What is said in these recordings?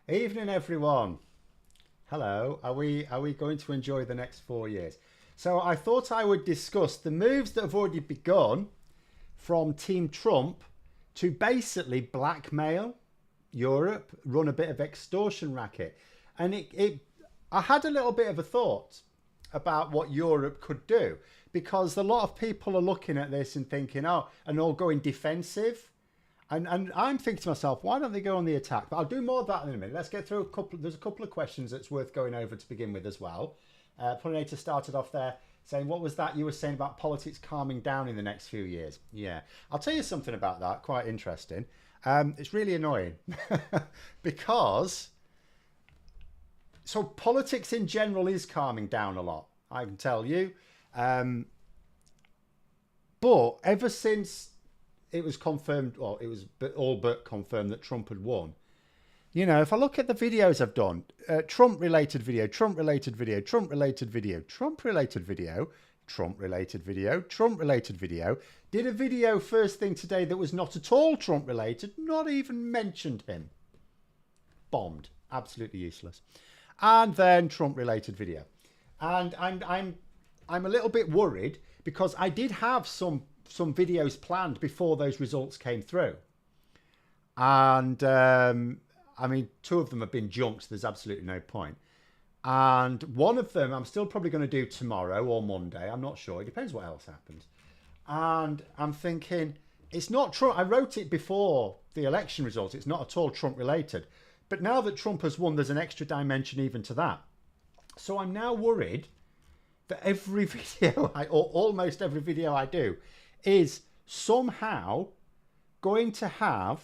Evening, everyone. Hello. Are we going to enjoy the next 4 years? So I thought I would discuss the moves that have already begun from Team Trump to basically blackmail Europe, run a bit of extortion racket, and I had a little bit of a thought about what Europe could do because a lot of people are looking at this and thinking, oh, and all going defensive. And I'm thinking to myself, why don't they go on the attack? But I'll do more of that in a minute. Let's get through a couple. There's a couple of questions that's worth going over to begin with as well. Pollinator started off there saying, what was that you were saying about politics calming down in the next few years? Yeah, I'll tell you something about that. Quite interesting. It's really annoying because so politics in general is calming down a lot. I can tell you. But ever since it was confirmed, well, it was all but confirmed that Trump had won. You know, if I look at the videos I've done, Trump-related video, Trump-related video, Trump-related video, Trump-related video, Trump-related video, Trump-related video, did a video first thing today that was not at all Trump-related, not even mentioned him. Bombed. Absolutely useless. And then Trump-related video. And I'm a little bit worried because I did have some videos planned before those results came through. And I mean, two of them have been junked. So there's absolutely no point. And one of them I'm still probably going to do tomorrow or Monday. I'm not sure. It depends what else happens. And I'm thinking, it's not Trump. I wrote it before the election results. It's not at all Trump related. But now that Trump has won, there's an extra dimension even to that. So I'm now worried that every video, or almost every video I do, is somehow going to have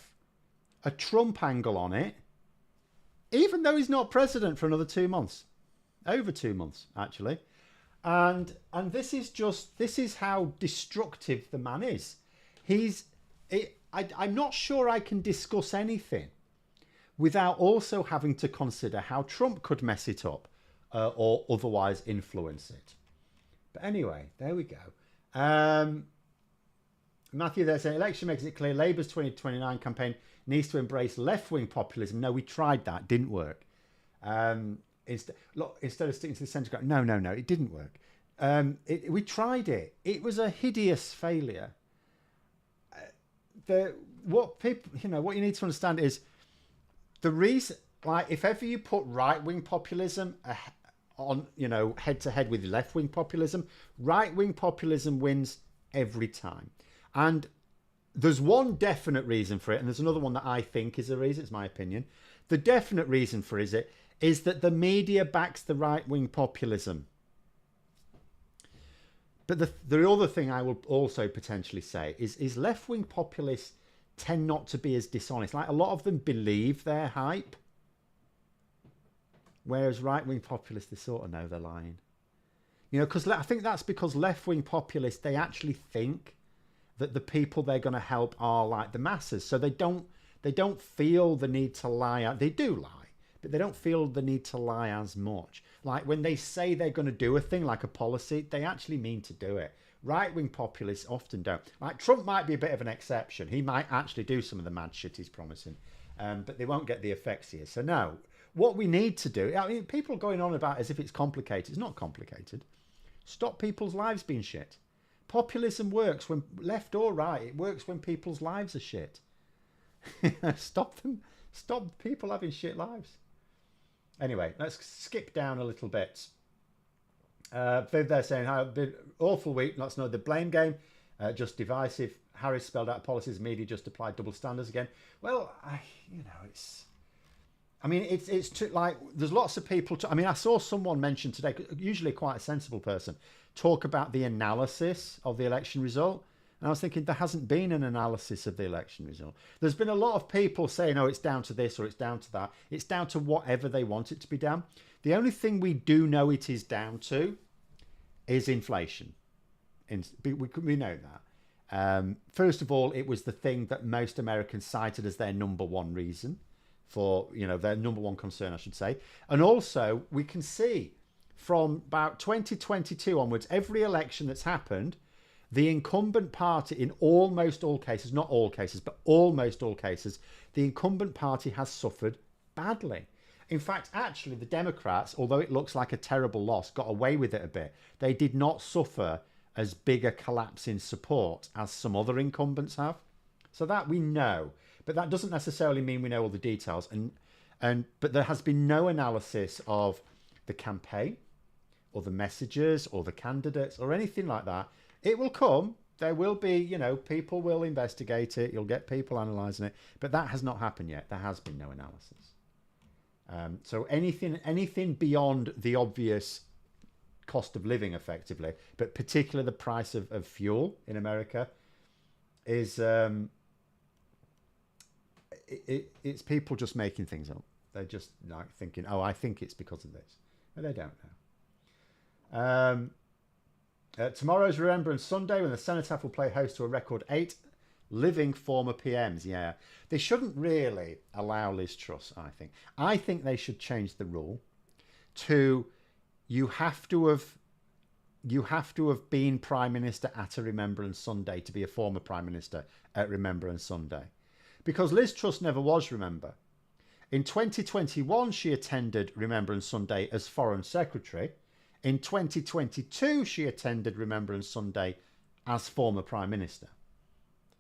a Trump angle on it, even though he's not president for another 2 months, over 2 months actually. And this is how destructive the man is. I'm not sure I can discuss anything without also having to consider how Trump could mess it up or otherwise influence it. But anyway, there we go. Matthew there saying, election makes it clear Labour's 2029 campaign needs to embrace left-wing populism. No, we tried that. Didn't work. Instead of sticking to the centre ground. No, it didn't work. We tried it. It was a hideous failure. What you need to understand is the reason, like, if ever you put right-wing populism on, head-to-head with left-wing populism, right-wing populism wins every time. And there's one definite reason for it, and there's another one that I think is a reason. It's my opinion. The definite reason for it is that the media backs the right-wing populism. But the other thing I will also potentially say is left-wing populists tend not to be as dishonest. Like, a lot of them believe their hype, whereas right-wing populists, they sort of know they're lying. Because I think that's because left-wing populists, they actually think that the people they're going to help are like the masses. So they don't feel the need to lie. They do lie, but they don't feel the need to lie as much. Like when they say they're going to do a thing like a policy, they actually mean to do it. Right-wing populists often don't. Like Trump might be a bit of an exception. He might actually do some of the mad shit he's promising, but they won't get the effects here. So no, what we need to do, I mean, people going on about as if it's complicated. It's not complicated. Stop people's lives being shit. Populism works when left or right. It works when people's lives are shit. Stop them. Stop people having shit lives. Anyway, let's skip down a little bit. Viv there saying, how been awful week. Let's know the blame game. Just divisive. Harris spelled out policies. Media just applied double standards again. Well, it's too, like, there's lots of people. I saw someone mention today, usually quite a sensible person, talk about the analysis of the election result. And I was thinking, there hasn't been an analysis of the election result. There's been a lot of people saying, oh, it's down to this or it's down to that. It's down to whatever they want it to be down. The only thing we do know it is down to is inflation. We know that. First of all, it was the thing that most Americans cited as their number one reason for, their number one concern, I should say. And also, we can see from about 2022 onwards, every election that's happened, the incumbent party in almost all cases, not all cases, but almost all cases, the incumbent party has suffered badly. In fact, actually, the Democrats, although it looks like a terrible loss, got away with it a bit. They did not suffer as big a collapse in support as some other incumbents have. So that we know, but that doesn't necessarily mean we know all the details. But there has been no analysis of the campaign or the messages or the candidates or anything like that. It will come. There will be, you know, people will investigate it. You'll get people analysing it. But that has not happened yet. There has been no analysis. So anything beyond the obvious cost of living, effectively, but particularly the price of fuel in America, is it's people just making things up. They're just like thinking, oh, I think it's because of this. But they don't know. Tomorrow's Remembrance Sunday, when the Cenotaph will play host to a record 8 living former PMs. Yeah, they shouldn't really allow Liz Truss, I think. I think they should change the rule to you have to have been Prime Minister at a Remembrance Sunday to be a former Prime Minister at Remembrance Sunday. Because Liz Truss never was, remember. In 2021, she attended Remembrance Sunday as Foreign Secretary. In 2022, she attended Remembrance Sunday as former Prime Minister.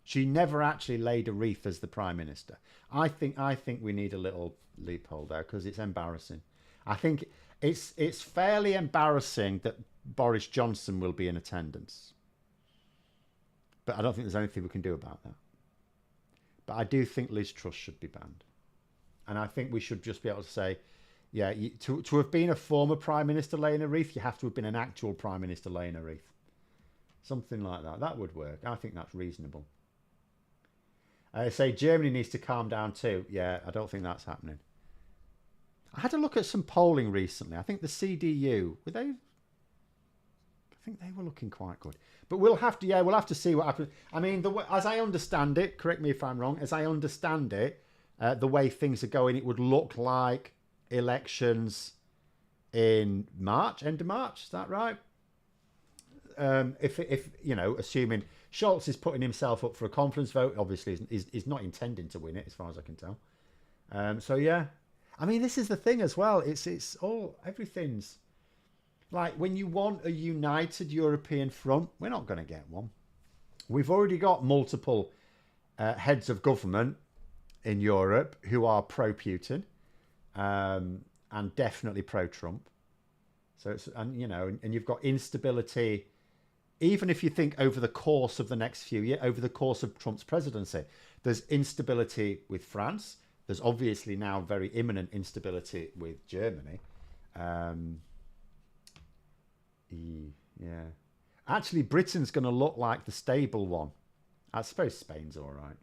She never actually laid a wreath as the Prime Minister. I think we need a little loophole there because it's embarrassing. I think it's fairly embarrassing that Boris Johnson will be in attendance. But I don't think there's anything we can do about that. But I do think Liz Truss should be banned. And I think we should just be able to say, yeah, to have been a former Prime Minister laying a wreath, you have to have been an actual Prime Minister laying a wreath. Something like that. That would work. I think that's reasonable. I say Germany needs to calm down too. Yeah, I don't think that's happening. I had a look at some polling recently. I think the CDU, were they? I think they were looking quite good. But we'll have to see what happens. I mean, as I understand it, correct me if I'm wrong, as I understand it, the way things are going, it would look like elections in March, end of March. Is that right? If you know, assuming Scholz is putting himself up for a confidence vote, obviously he's not intending to win it, as far as I can tell. So yeah, I mean, this is the thing as well. It's all everything's like when you want a united European front, we're not going to get one. We've already got multiple heads of government in Europe who are pro-Putin and definitely pro-Trump. So it's, and you know, and you've got instability. Even if you think over the course of the next few years, over the course of Trump's presidency, there's instability with France. There's obviously now very imminent instability with Germany. Yeah. Actually, Britain's going to look like the stable one. I suppose Spain's all right.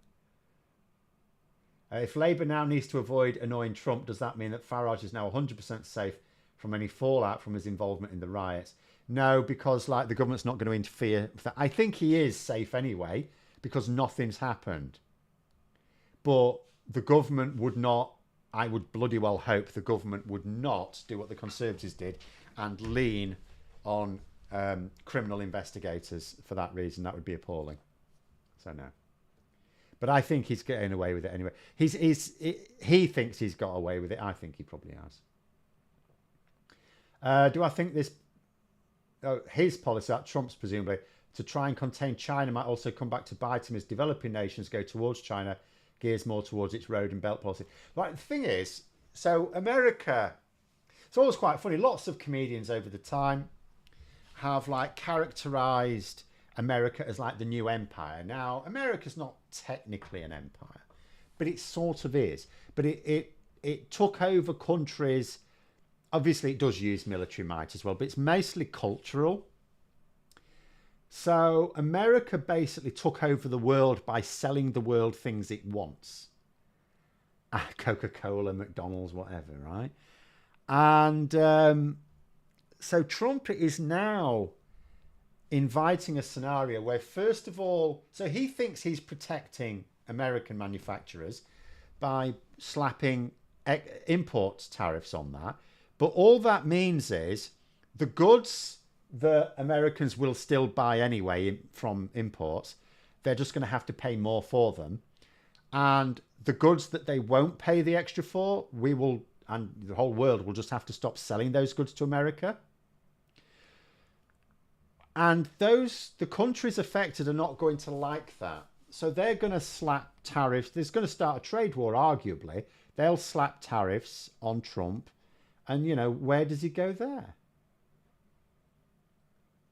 If Labour now needs to avoid annoying Trump, does that mean that Farage is now 100% safe from any fallout from his involvement in the riots? No, because like the government's not going to interfere. I think he is safe anyway because nothing's happened. But the government would not, I would bloody well hope the government would not do what the Conservatives did and lean on criminal investigators for that reason. That would be appalling. So no. But I think he's getting away with it anyway. He thinks he's got away with it. I think he probably has. Do I think this... his policy, that Trump's presumably, to try and contain China might also come back to bite him as developing nations go towards China, gears more towards its road and belt policy. Like, the thing is, so America... It's always quite funny. Lots of comedians over the time have, like, characterised America as like the new empire. Now, America's not technically an empire, but it sort of is. But it took over countries. Obviously, it does use military might as well, but it's mostly cultural. So America basically took over the world by selling the world things it wants. Coca-Cola, McDonald's, whatever, right? And so Trump is now inviting a scenario where, first of all, so he thinks he's protecting American manufacturers by slapping import tariffs on that. But all that means is the goods that Americans will still buy anyway from imports, they're just going to have to pay more for them. And the goods that they won't pay the extra for, we will and the whole world will just have to stop selling those goods to America. And the countries affected are not going to like that. So they're going to slap tariffs. There's going to start a trade war, arguably. They'll slap tariffs on Trump. And, where does he go there?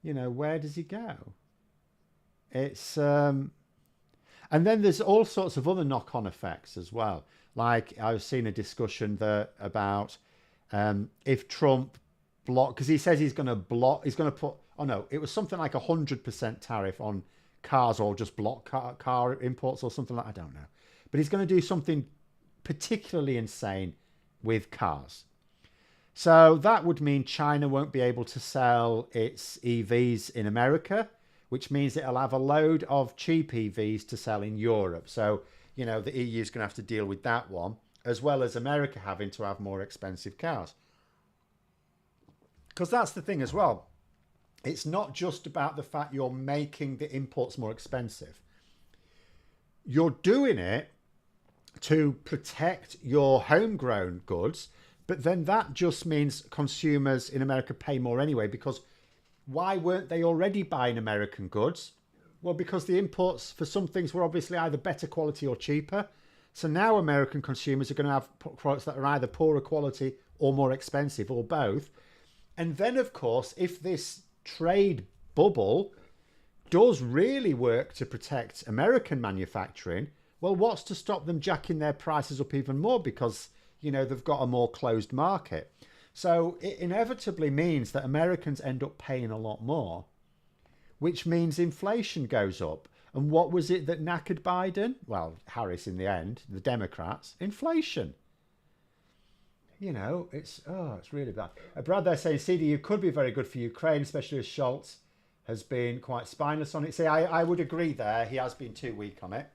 Where does he go? It's... and then there's all sorts of other knock-on effects as well. Like, I was seeing a discussion about if Trump because he says he's going to put... Oh, no, it was something like 100% tariff on cars, or just block car imports or something like that. I don't know. But he's going to do something particularly insane with cars. So that would mean China won't be able to sell its EVs in America, which means it'll have a load of cheap EVs to sell in Europe. So, the EU is going to have to deal with that one, as well as America having to have more expensive cars. Because that's the thing as well. It's not just about the fact you're making the imports more expensive. You're doing it to protect your homegrown goods, but then that just means consumers in America pay more anyway, because why weren't they already buying American goods? Well, because the imports for some things were obviously either better quality or cheaper. So now American consumers are going to have products that are either poorer quality or more expensive, or both. And then, of course, if this trade bubble does really work to protect American manufacturing, well, what's to stop them jacking their prices up even more, because they've got a more closed market. So it inevitably means that Americans end up paying a lot more, which means inflation goes up. And what was it that knackered Biden? Well, Harris in the end, the Democrats. Inflation. It's really bad. Brad, they're saying CDU could be very good for Ukraine, especially as Schultz has been quite spineless on it. See, I would agree there. He has been too weak on it.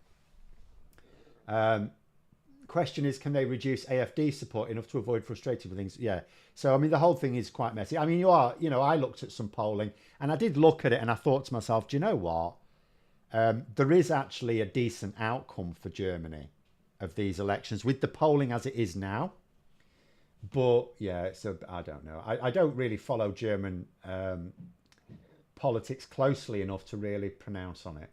Question is, can they reduce AfD support enough to avoid frustrating with things? Yeah. So, the whole thing is quite messy. I looked at some polling, and I did look at it, and I thought to myself, do you know what? There is actually a decent outcome for Germany of these elections with the polling as it is now. But yeah, I don't know. I don't really follow German politics closely enough to really pronounce on it.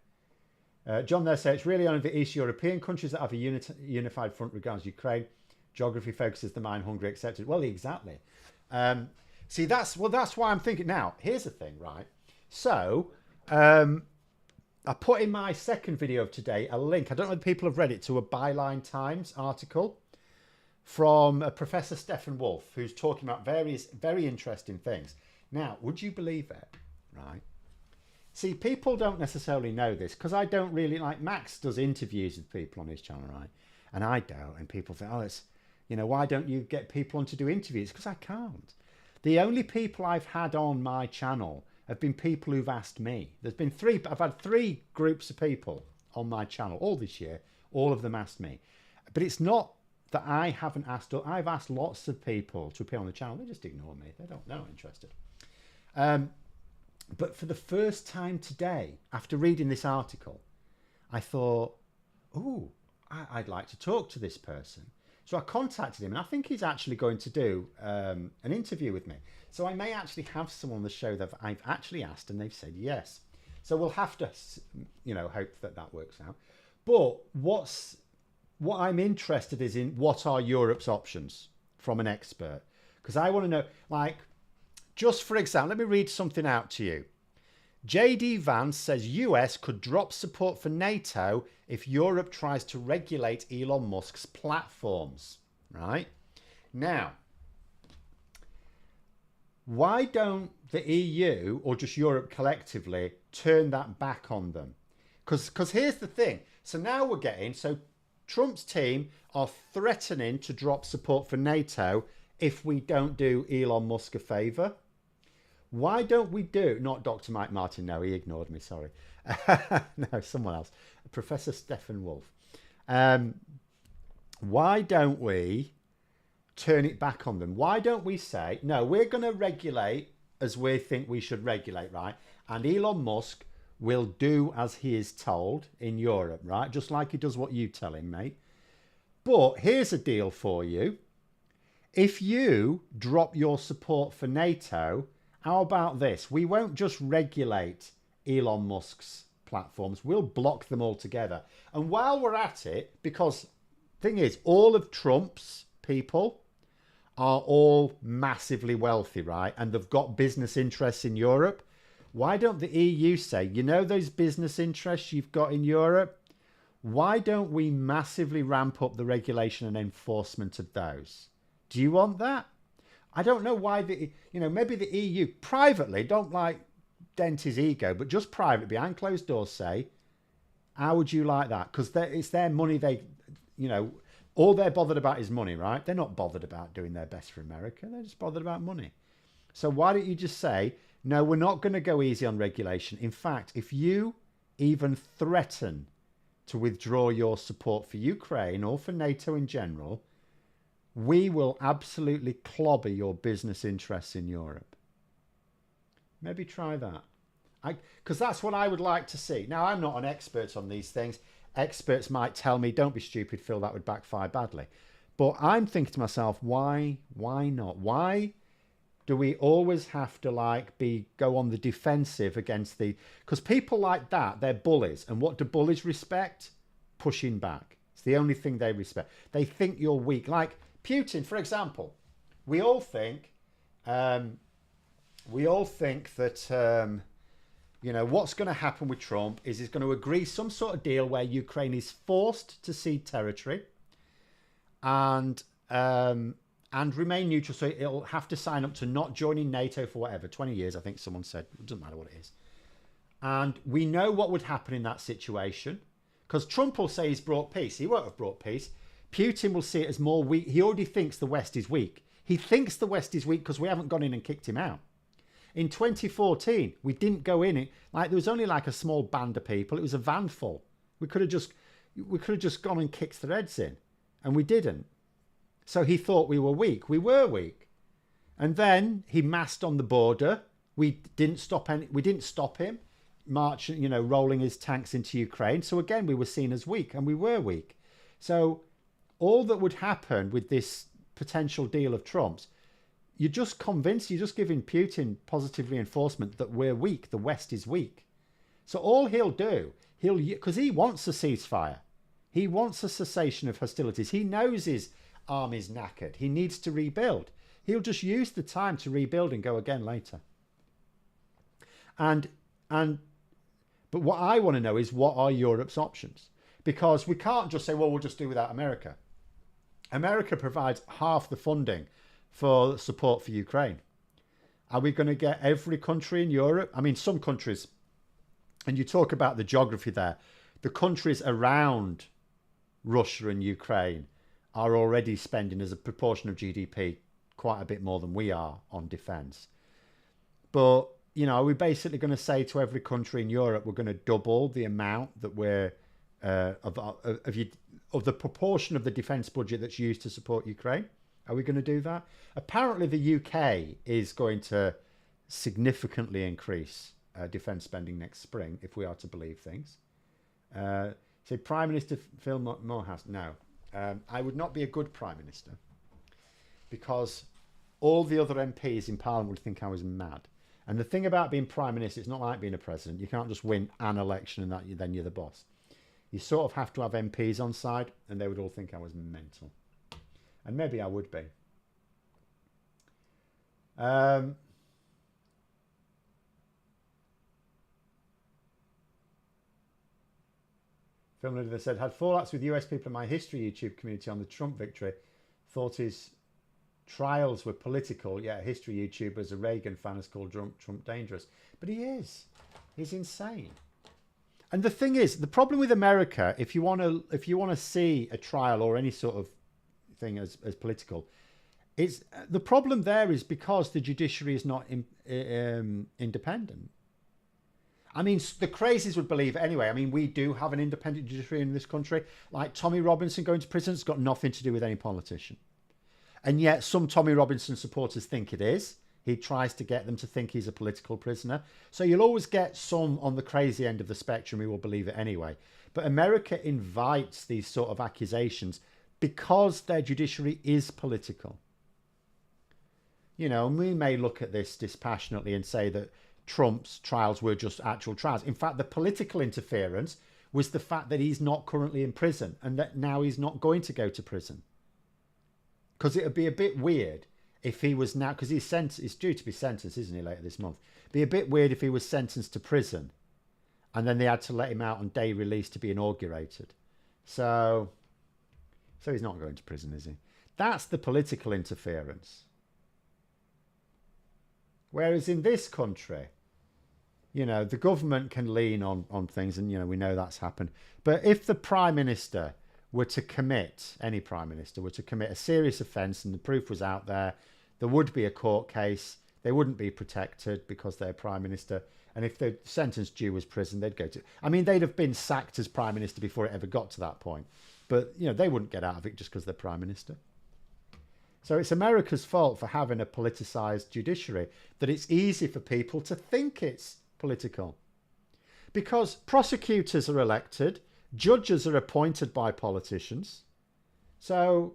John there says it's really only the East European countries that have a unified front regards Ukraine. Geography focuses the mind, Hungary accepted. Well, exactly. See, that's why I'm thinking now. Here's the thing, right? So I put in my second video of today a link. I don't know if people have read it, to a Byline Times article from Professor Stephen Wolfe, who's talking about various very interesting things. Now, would you believe it? Right. See, people don't necessarily know this, because I don't really, like, Max does interviews with people on his channel, right? And I don't. And people think, oh, it's, why don't you get people on to do interviews? Because I can't. The only people I've had on my channel have been people who've asked me. I've had three groups of people on my channel all this year. All of them asked me. But it's not that I haven't asked. I've asked lots of people to appear on the channel. They just ignore me. They're not interested. But for the first time today, after reading this article, I thought, I'd like to talk to this person. So I contacted him, and I think he's actually going to do an interview with me. So I may actually have someone on the show that I've actually asked, and they've said yes. So we'll have to, hope that works out. But what I'm interested is in what are Europe's options from an expert. Because I want to know, like, just for example, let me read something out to you. JD Vance says US could drop support for NATO if Europe tries to regulate Elon Musk's platforms. Right? Now, why don't the EU, or just Europe collectively, turn that back on them? Because here's the thing. So now Trump's team are threatening to drop support for NATO if we don't do Elon Musk a favour. Why don't we not Dr. Mike Martin, no, he ignored me, sorry. No, someone else. Professor Stephen Wolfe. Why don't we turn it back on them? Why don't we say, no, we're going to regulate as we think we should regulate, right? And Elon Musk will do as he is told in Europe, right? Just like he does what you tell him, mate. But here's a deal for you. If you drop your support for NATO, how about this? We won't just regulate Elon Musk's platforms, we'll block them altogether. And while we're at it, because thing is, all of Trump's people are all massively wealthy, right? And they've got business interests in Europe. Why don't the EU say, you know, those business interests you've got in Europe? Why don't we massively ramp up the regulation and enforcement of those? Do you want that? I don't know why maybe the EU privately, don't like dent his ego, but just privately behind closed doors say, how would you like that? Because it's their money. All they're bothered about is money, right? They're not bothered about doing their best for America. They're just bothered about money. So why don't you just say, no, we're not going to go easy on regulation. In fact, if you even threaten to withdraw your support for Ukraine or for NATO in general, we will absolutely clobber your business interests in Europe. Maybe try that. Because that's what I would like to see. Now, I'm not an expert on these things. Experts might tell me, don't be stupid, Phil, that would backfire badly. But I'm thinking to myself, why not? Why do we always have to go on the defensive against because people like that, they're bullies. And what do bullies respect? Pushing back. It's the only thing they respect. They think you're weak. Like Putin, for example. We all think that what's going to happen with Trump is he's going to agree some sort of deal where Ukraine is forced to cede territory and remain neutral. So it'll have to sign up to not joining NATO for whatever, 20 years, I think someone said. It doesn't matter what it is. And we know what would happen in that situation because Trump will say he's brought peace. He won't have brought peace. Putin will see it as more weak. He already thinks the West is weak. He thinks the West is weak because we haven't gone in and kicked him out. In 2014, we didn't go in it. There was only a small band of people. It was a van full. We could have just gone and kicked their heads in, and we didn't. So he thought we were weak. We were weak, and then he massed on the border. We didn't stop him marching, rolling his tanks into Ukraine. So again, we were seen as weak, and we were weak. So all that would happen with this potential deal of Trump's, you're just giving Putin positive reinforcement that we're weak, the West is weak. So all he'll do, because he wants a ceasefire. He wants a cessation of hostilities. He knows his army's knackered. He needs to rebuild. He'll just use the time to rebuild and go again later. But what I want to know is, what are Europe's options? Because we can't just say, well, we'll just do without America. America provides half the funding for support for Ukraine. Are we going to get every country in Europe? I mean, some countries, and you talk about the geography there, the countries around Russia and Ukraine are already spending as a proportion of GDP quite a bit more than we are on defence. But, are we basically going to say to every country in Europe, we're going to double the amount that we're of the proportion of the defence budget that's used to support Ukraine? Are we going to do that? Apparently, the UK is going to significantly increase defence spending next spring, if we are to believe things. So Prime Minister Phil Morehouse, no. I would not be a good Prime Minister because all the other MPs in Parliament would think I was mad. And the thing about being Prime Minister, it's not like being a president. You can't just win an election and then you're the boss. You sort of have to have MPs on side, and they would all think I was mental. And maybe I would be. Film Leader said, had fallouts with US people in my history YouTube community on the Trump victory. Thought his trials were political, yet a history YouTuber, a Reagan fan, has called Trump dangerous. But he is. He's insane. And the thing is, the problem with America, if you want to see a trial or any sort of thing as political, is the problem there is because the judiciary is not independent. I mean, the crazies would believe it anyway. I mean, we do have an independent judiciary in this country. Like Tommy Robinson going to prison, it's got nothing to do with any politician. And yet some Tommy Robinson supporters think it is. He tries to get them to think he's a political prisoner. So you'll always get some on the crazy end of the spectrum who will believe it anyway. But America invites these sort of accusations because their judiciary is political. And we may look at this dispassionately and say that Trump's trials were just actual trials. In fact, the political interference was the fact that he's not currently in prison and that now he's not going to go to prison. Because it would be a bit weird if he was now, because he's due to be sentenced, isn't he, later this month? It'd be a bit weird if he was sentenced to prison and then they had to let him out on day release to be inaugurated. So he's not going to prison, is he? That's the political interference. Whereas in this country, the government can lean on things, and, we know that's happened. But if the Prime Minister were to commit, any Prime Minister were to commit a serious offence and the proof was out there, there would be a court case. They wouldn't be protected because they're Prime Minister. And if the sentence due was prison, they'd go to... I mean, they'd have been sacked as Prime Minister before it ever got to that point. But, they wouldn't get out of it just because they're Prime Minister. So it's America's fault for having a politicised judiciary, that it's easy for people to think it's political. Because prosecutors are elected, judges are appointed by politicians. So,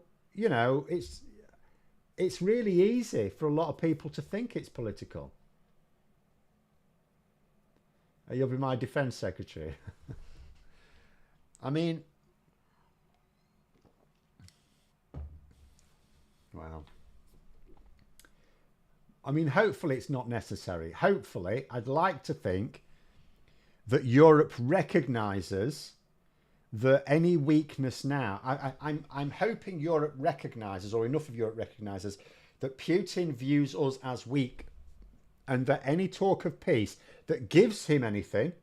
it's really easy for a lot of people to think it's political. You'll be my defence secretary. I mean... Well, hopefully it's not necessary. Hopefully, I'd like to think that Europe recognises that any weakness now... I'm hoping Europe recognises, or enough of Europe recognises, that Putin views us as weak, and that any talk of peace that gives him anything,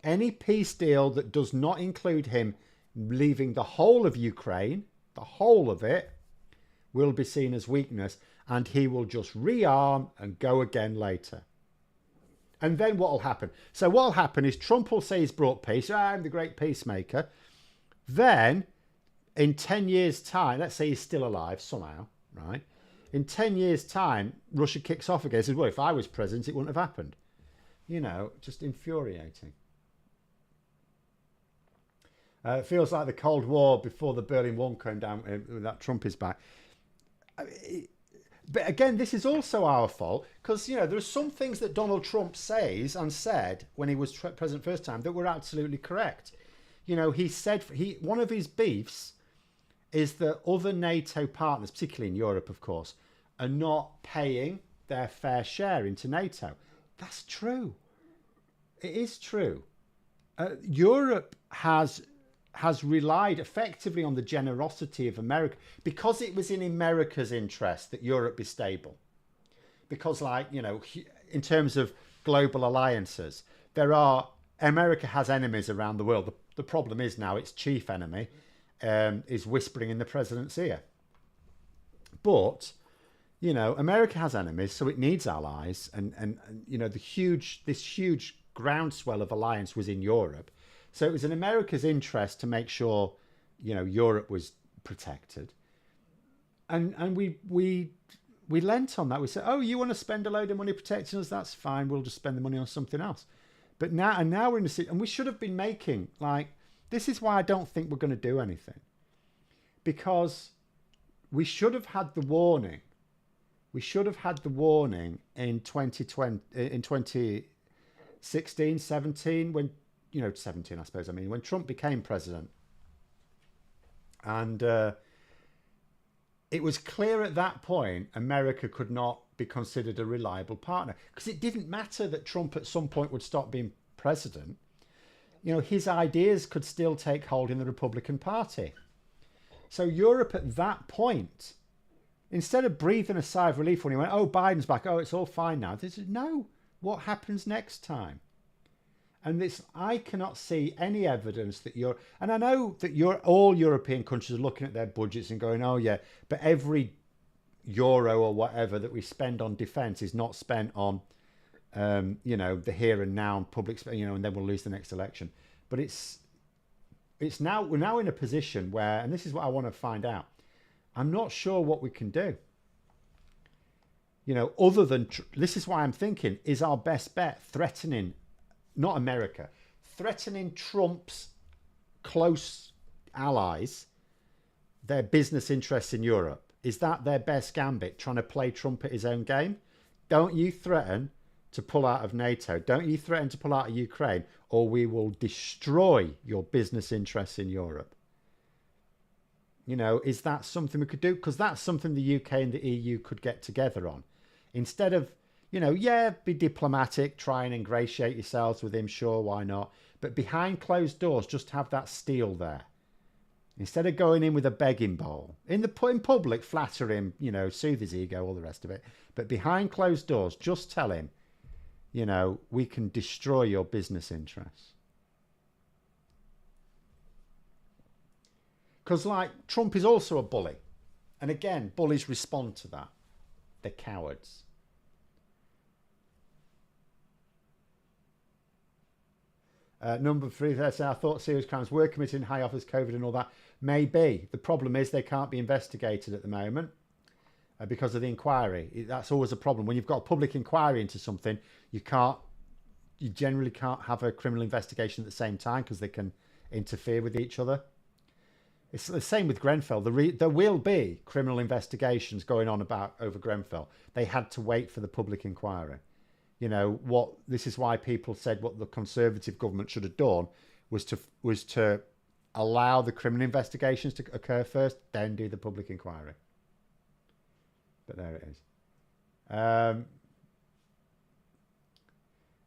any peace deal that does not include him leaving the whole of Ukraine, the whole of it, will be seen as weakness, and he will just rearm and go again later. And then what will happen? So what will happen is Trump will say he's brought peace. I'm the great peacemaker. Then, in 10 years' time, let's say he's still alive somehow, right? In 10 years' time, Russia kicks off again. Says, well, if I was president, it wouldn't have happened. Just infuriating. It feels like the Cold War before the Berlin Wall came down, that Trump is back. But again, this is also our fault because, there are some things that Donald Trump says and said when he was president first time that were absolutely correct. He said one of his beefs is that other NATO partners, particularly in Europe, of course, are not paying their fair share into NATO. That's true. It is true. Europe has relied effectively on the generosity of America because it was in America's interest that Europe be stable. Because, in terms of global alliances, America has enemies around the world. The problem is now its chief enemy is whispering in the president's ear. But, America has enemies, so it needs allies. And this huge groundswell of alliance was in Europe. So it was in America's interest to make sure, Europe was protected. And we lent on that. We said, oh, you want to spend a load of money protecting us? That's fine. We'll just spend the money on something else. But now we're in a situation, and we should have been making, this is why I don't think we're going to do anything. Because we should have had the warning. We should have had the warning in 2016, 17, when... 17, I suppose. When Trump became president. And it was clear at that point America could not be considered a reliable partner because it didn't matter that Trump at some point would stop being president. His ideas could still take hold in the Republican Party. So Europe at that point, instead of breathing a sigh of relief when he went, oh, Biden's back, oh, it's all fine now. They said, no, what happens next time? And I cannot see any evidence that and I know that all European countries are looking at their budgets and going, oh yeah, but every euro or whatever that we spend on defence is not spent on, the here and now and public, and then we'll lose the next election. But we're now in a position where, and this is what I want to find out, I'm not sure what we can do. Other than, this is why I'm thinking, is our best bet threatening not America, threatening Trump's close allies, their business interests in Europe. Is that their best gambit, trying to play Trump at his own game? Don't you threaten to pull out of NATO. Don't you threaten to pull out of Ukraine, or we will destroy your business interests in Europe. You know, is that something we could do? Because that's something the UK and the EU could get together on. Instead of, you know, yeah, be diplomatic, try and ingratiate yourselves with him, sure, why not? But behind closed doors, just have that steel there. Instead of going in with a begging bowl. In public, flatter him, you know, soothe his ego, all the rest of it. But behind closed doors, just tell him, you know, we can destroy your business interests. Because, like, Trump is also a bully. And again, bullies respond to that. They're cowards. Number 3, I thought serious crimes were committed in high office, COVID and all that. Maybe. The problem is they can't be investigated at the moment because of the inquiry. That's always a problem. When you've got a public inquiry into something, you generally can't have a criminal investigation at the same time because they can interfere with each other. It's the same with Grenfell. There will be criminal investigations going on over Grenfell. They had to wait for the public inquiry. You know, this is why people said what the Conservative government should have done was to allow the criminal investigations to occur first, then do the public inquiry. But there it is.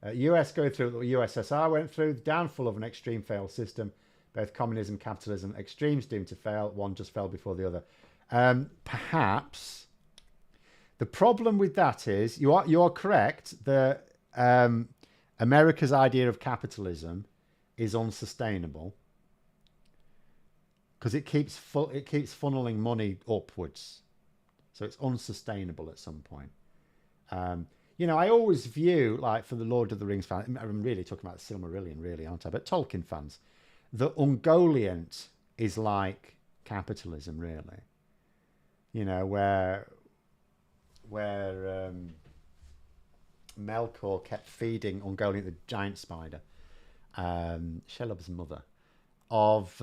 US going through what the USSR went through, the downfall of an extreme failed system. Both communism, capitalism, extremes doomed to fail. One just fell before the other. Perhaps the problem with that is you are correct. The America's idea of capitalism is unsustainable because it keeps funneling money upwards, so it's unsustainable at some point. You know, I always view, like, for the Lord of the Rings fans, I'm really talking about the Silmarillion, really, aren't I? But Tolkien fans. The Ungoliant is like capitalism, really. You know, where Melkor kept feeding Ungoliant, the giant spider, Shelob's mother, of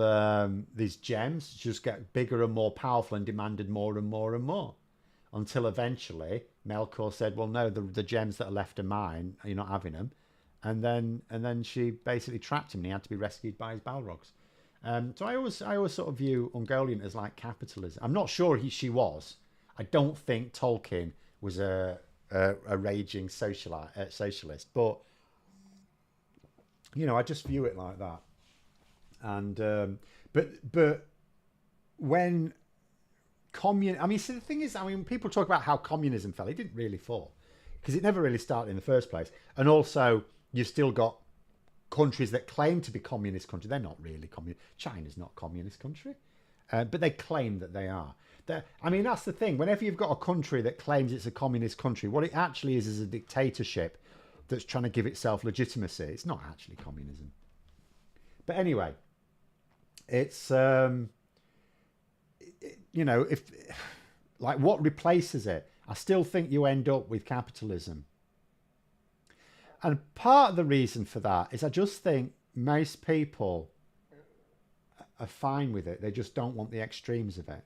these gems, just get bigger and more powerful and demanded more and more and more, until eventually Melkor said, "Well, no, the gems that are left are mine. You're not having them." And then she basically trapped him, and he had to be rescued by his Balrogs. So I always sort of view Ungoliant as like capitalism. I'm not sure she was. I don't think Tolkien was a raging socialist, but you know, I just view it like that. And but when I mean, see, the thing is, I mean, people talk about how communism fell. It didn't really fall because it never really started in the first place, and also you've still got countries that claim to be communist countries. They're not really communist. China's not a communist country, but they claim that they are. I mean, that's the thing. Whenever you've got a country that claims it's a communist country, what it actually is a dictatorship that's trying to give itself legitimacy. It's not actually communism. But anyway, it's, you know, if like what replaces it? I still think you end up with capitalism. And part of the reason for that is I just think most people are fine with it. They just don't want the extremes of it.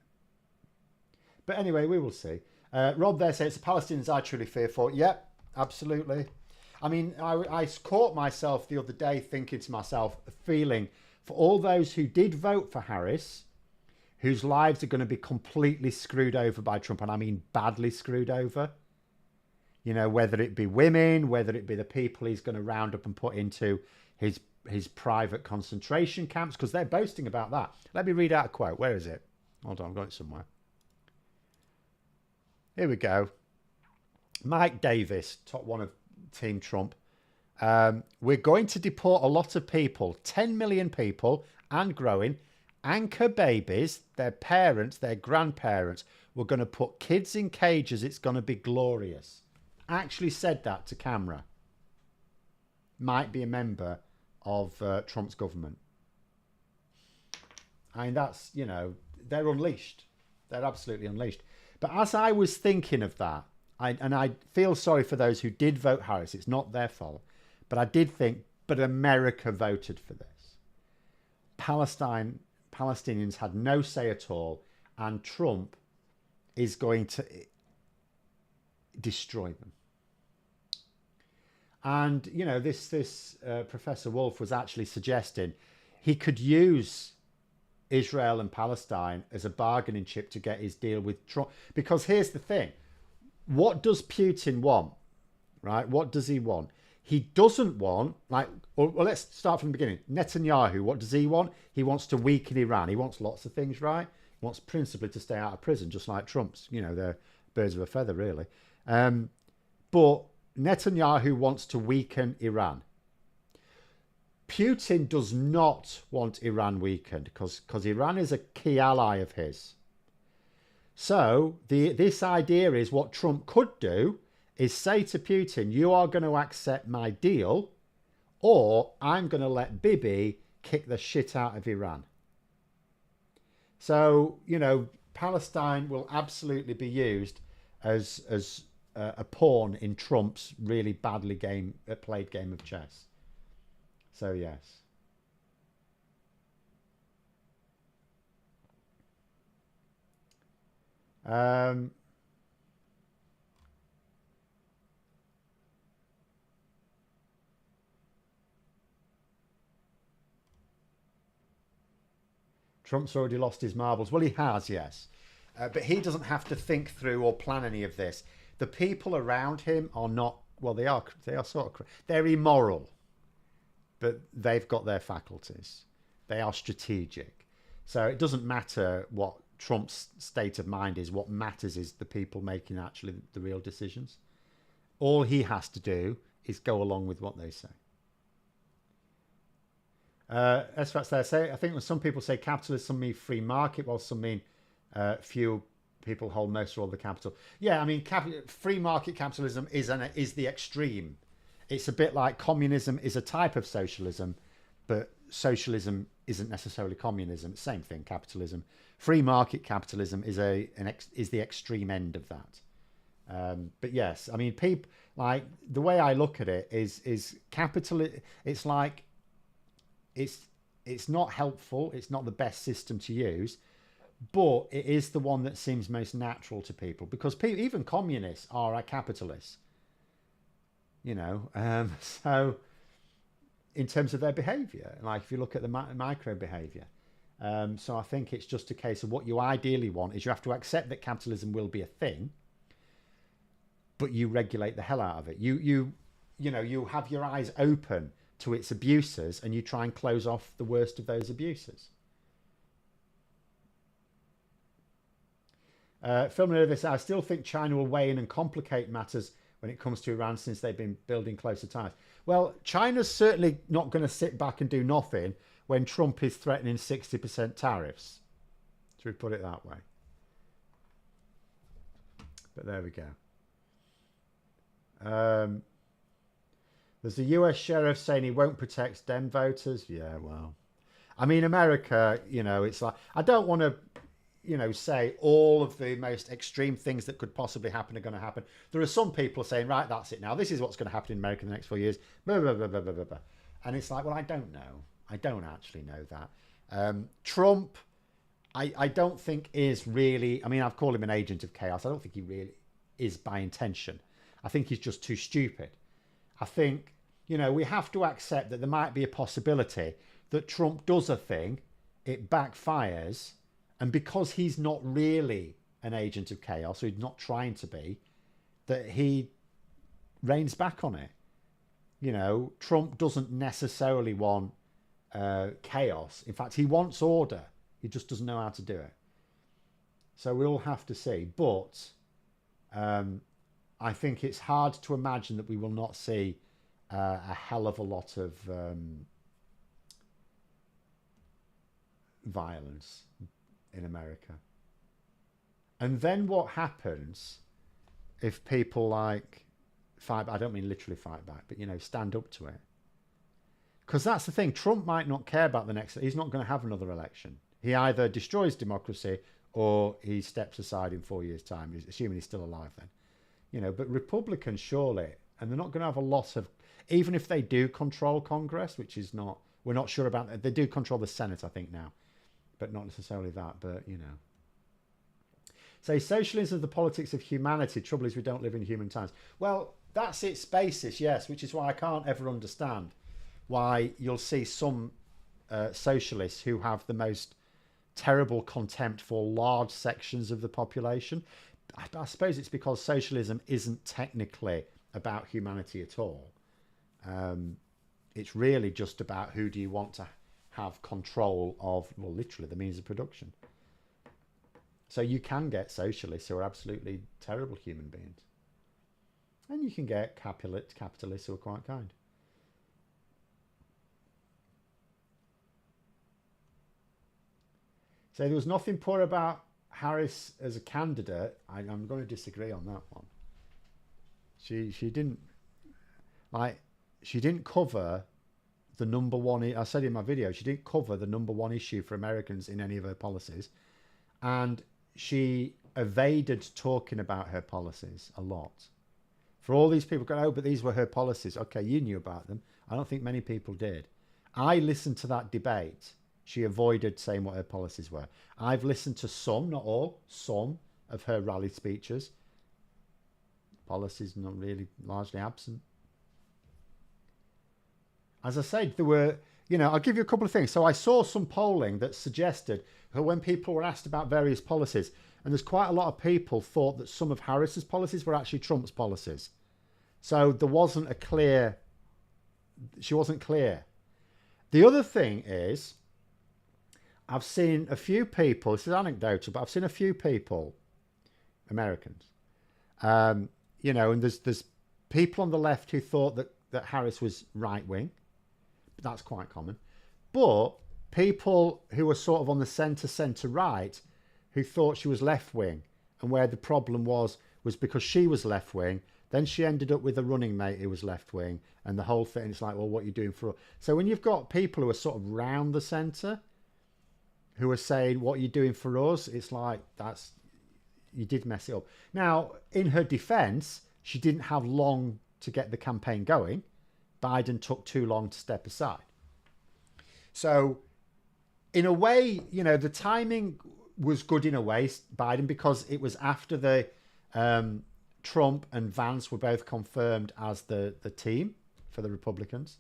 But anyway, we will see. Rob there says, the Palestinians I truly fear for. Yep, absolutely. I mean, I caught myself the other day thinking to myself, feeling for all those who did vote for Harris, whose lives are going to be completely screwed over by Trump, and I mean badly screwed over. You know, whether it be women, whether it be the people he's going to round up and put into his private concentration camps, because they're boasting about that. Let me read out a quote. Where is it? Hold on, I've got it somewhere. Here we go. Mike Davis, top one of Team Trump. We're going to deport a lot of people, 10 million people and growing, anchor babies, their parents, their grandparents. We're going to put kids in cages. It's going to be glorious. Actually said that to camera. Might be a member of Trump's government. I mean, that's, you know, they're unleashed. They're absolutely unleashed. But as I was thinking of that, I feel sorry for those who did vote Harris. It's not their fault. But I did think, but America voted for this. Palestinians had no say at all. And Trump is going to destroy them. And, you know, this Professor Wolf was actually suggesting he could use Israel and Palestine as a bargaining chip to get his deal with Trump. Because here's the thing. What does Putin want? Right? What does he want? He doesn't want, like, well, let's start from the beginning. Netanyahu, what does he want? He wants to weaken Iran. He wants lots of things, right? He wants principally to stay out of prison, just like Trump's. You know, they're birds of a feather, really. But Netanyahu wants to weaken Iran. Putin does not want Iran weakened because Iran is a key ally of his. So this idea is what Trump could do is say to Putin, you are going to accept my deal or I'm going to let Bibi kick the shit out of Iran. So, you know, Palestine will absolutely be used as a pawn in Trump's really badly played game of chess. So, yes. Trump's already lost his marbles. Well, he has, yes. But he doesn't have to think through or plan any of this. The people around him are not, well, they are sort of, they're immoral, but they've got their faculties. They are strategic. So it doesn't matter what Trump's state of mind is. What matters is the people making actually the real decisions. All he has to do is go along with what they say. As far as they say, I think when some people say capitalism, some mean free market, while some mean few people hold most or all the capital. Yeah, I mean, free market capitalism is the extreme. It's a bit like communism is a type of socialism, but socialism isn't necessarily communism. Same thing, capitalism. Free market capitalism is the extreme end of that. But yes, I mean, people like the way I look at it is capital. It's like it's not helpful. It's not the best system to use, but it is the one that seems most natural to people because even communists are capitalists. You know, so in terms of their behaviour, like if you look at the micro behaviour. So I think it's just a case of what you ideally want is you have to accept that capitalism will be a thing, but you regulate the hell out of it. You have your eyes open to its abuses and you try and close off the worst of those abuses. Filming this, I still think China will weigh in and complicate matters when it comes to Iran since they've been building closer ties. Well, China's certainly not going to sit back and do nothing when Trump is threatening 60% tariffs. Should we put it that way? But there we go. There's a US sheriff saying he won't protect Dem voters. Yeah, well, I mean, America, you know, it's like, I don't want to, you know, say all of the most extreme things that could possibly happen are going to happen. There are some people saying, right, that's it now. This is what's going to happen in America in the next 4 years. Blah, blah, blah, blah, blah, blah. And it's like, well, I don't know. I don't actually know that. Trump, I don't think is really, I mean, I've called him an agent of chaos. I don't think he really is by intention. I think he's just too stupid. I think, you know, we have to accept that there might be a possibility that Trump does a thing, it backfires, and because he's not really an agent of chaos, or he's not trying to be, that he reigns back on it. You know, Trump doesn't necessarily want chaos. In fact, he wants order. He just doesn't know how to do it. So we'll have to see. But I think it's hard to imagine that we will not see a hell of a lot of violence in America. And then what happens if people like fight, I don't mean literally fight back, but, you know, stand up to it? Because that's the thing. Trump might not care about the next, he's not going to have another election. He either destroys democracy or he steps aside in 4 years' time, assuming he's still alive then. You know, but Republicans surely, and they're not going to have a lot of, even if they do control Congress, which is not, we're not sure about that. They do control the Senate, I think, now, but not necessarily that, but, you know. Say socialism is the politics of humanity. Trouble is we don't live in human times. Well, that's its basis, yes, which is why I can't ever understand why you'll see some socialists who have the most terrible contempt for large sections of the population. I suppose it's because socialism isn't technically about humanity at all. It's really just about who do you want to have control of, well, literally the means of production. So you can get socialists who are absolutely terrible human beings. And you can get capitalists who are quite kind. So there was nothing poor about Harris as a candidate. I'm going to disagree on that one. She didn't cover the number one. I said in my video, she didn't cover the number one issue for Americans in any of her policies, and she evaded talking about her policies a lot. For all these people going, oh, but these were her policies. Okay, you knew about them. I don't think many people did. I listened to that debate. She avoided saying what her policies were. I've listened to some, not all, some of her rally speeches. Policies not really largely absent. As I said, there were, I'll give you a couple of things. So I saw some polling that suggested that when people were asked about various policies, and there's quite a lot of people thought that some of Harris's policies were actually Trump's policies. So there wasn't she wasn't clear. The other thing is, I've seen a few people, this is anecdotal, but I've seen a few people, Americans, and there's people on the left who thought that Harris was right-wing. That's quite common. But people who were sort of on the centre-right who thought she was left-wing, and where the problem was because she was left-wing, then she ended up with a running mate who was left-wing, and the whole thing, it's like, well, what are you doing for... So when you've got people who are sort of round the centre, who are saying, what are you doing for us? It's like, you did mess it up. Now, in her defence, she didn't have long to get the campaign going. Biden took too long to step aside. So, in a way, the timing was good in a way, Biden, because it was after the Trump and Vance were both confirmed as the team for the Republicans.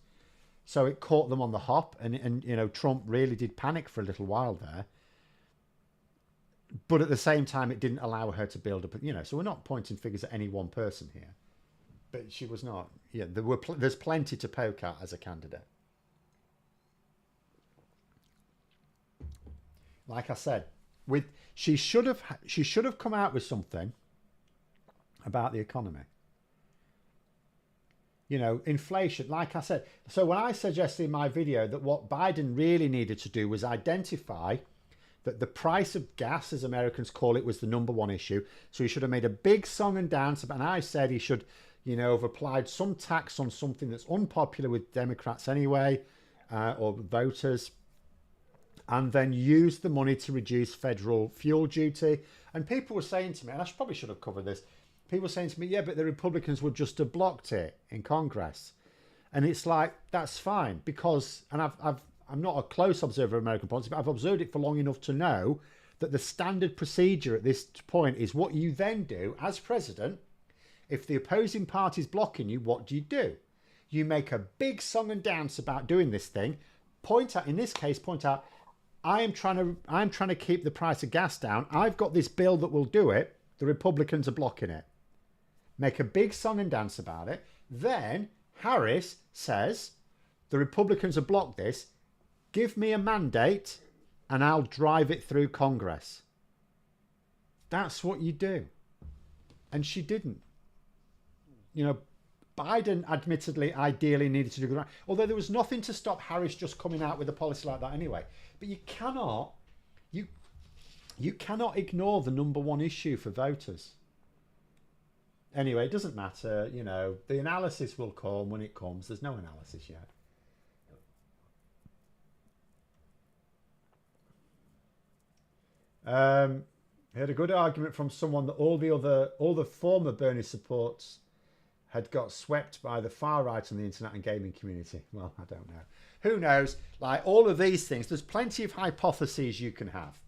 So it caught them on the hop, and Trump really did panic for a little while there. But at the same time, it didn't allow her to build up, so we're not pointing fingers at any one person here. But she was not. Yeah, there's plenty to poke at as a candidate. Like I said, she should have come out with something about the economy. Inflation, like I said. So when I suggested in my video that what Biden really needed to do was identify that the price of gas, as Americans call it, was the number one issue. So he should have made a big song and dance about, and I said he should, have applied some tax on something that's unpopular with Democrats anyway, or voters, and then use the money to reduce federal fuel duty. And people were saying to me, and I probably should have covered this, people were saying to me, yeah, but the Republicans would just have blocked it in Congress. And it's like, that's fine, because, and I'm not a close observer of American politics, but I've observed it for long enough to know that the standard procedure at this point is what you then do as president. If the opposing party is blocking you, what do? You make a big song and dance about doing this thing. In this case, point out, I'm trying to keep the price of gas down. I've got this bill that will do it. The Republicans are blocking it. Make a big song and dance about it. Then Harris says, the Republicans have blocked this. Give me a mandate and I'll drive it through Congress. That's what you do. And she didn't. Biden admittedly, ideally needed to do that. Although there was nothing to stop Harris just coming out with a policy like that anyway. But you cannot ignore the number one issue for voters. Anyway, it doesn't matter. The analysis will come when it comes. There's no analysis yet. I had a good argument from someone that all the former Bernie supports had got swept by the far right on the internet and gaming community. Well, I don't know. Who knows? Like all of these things, there's plenty of hypotheses you can have.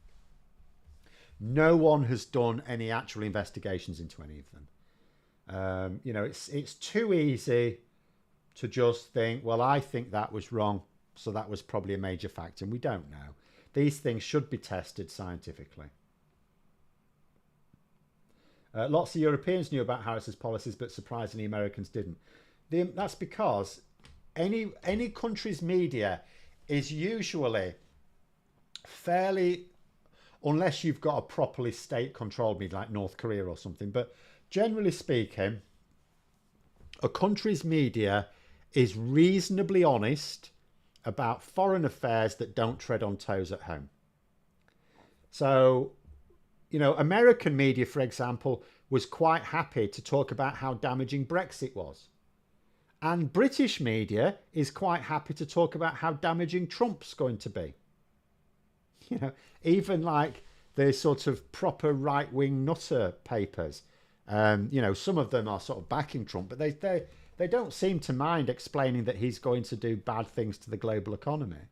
No one has done any actual investigations into any of them. It's too easy to just think, well, I think that was wrong, so that was probably a major factor, and we don't know. These things should be tested scientifically. Lots of Europeans knew about Harris's policies, but surprisingly Americans didn't. That's because any country's media is usually fairly, unless you've got a properly state-controlled media like North Korea or something, but generally speaking, a country's media is reasonably honest about foreign affairs that don't tread on toes at home. So, American media, for example, was quite happy to talk about how damaging Brexit was. And British media is quite happy to talk about how damaging Trump's going to be. Even like the sort of proper right-wing nutter papers, some of them are sort of backing Trump, but they don't seem to mind explaining that he's going to do bad things to the global economy.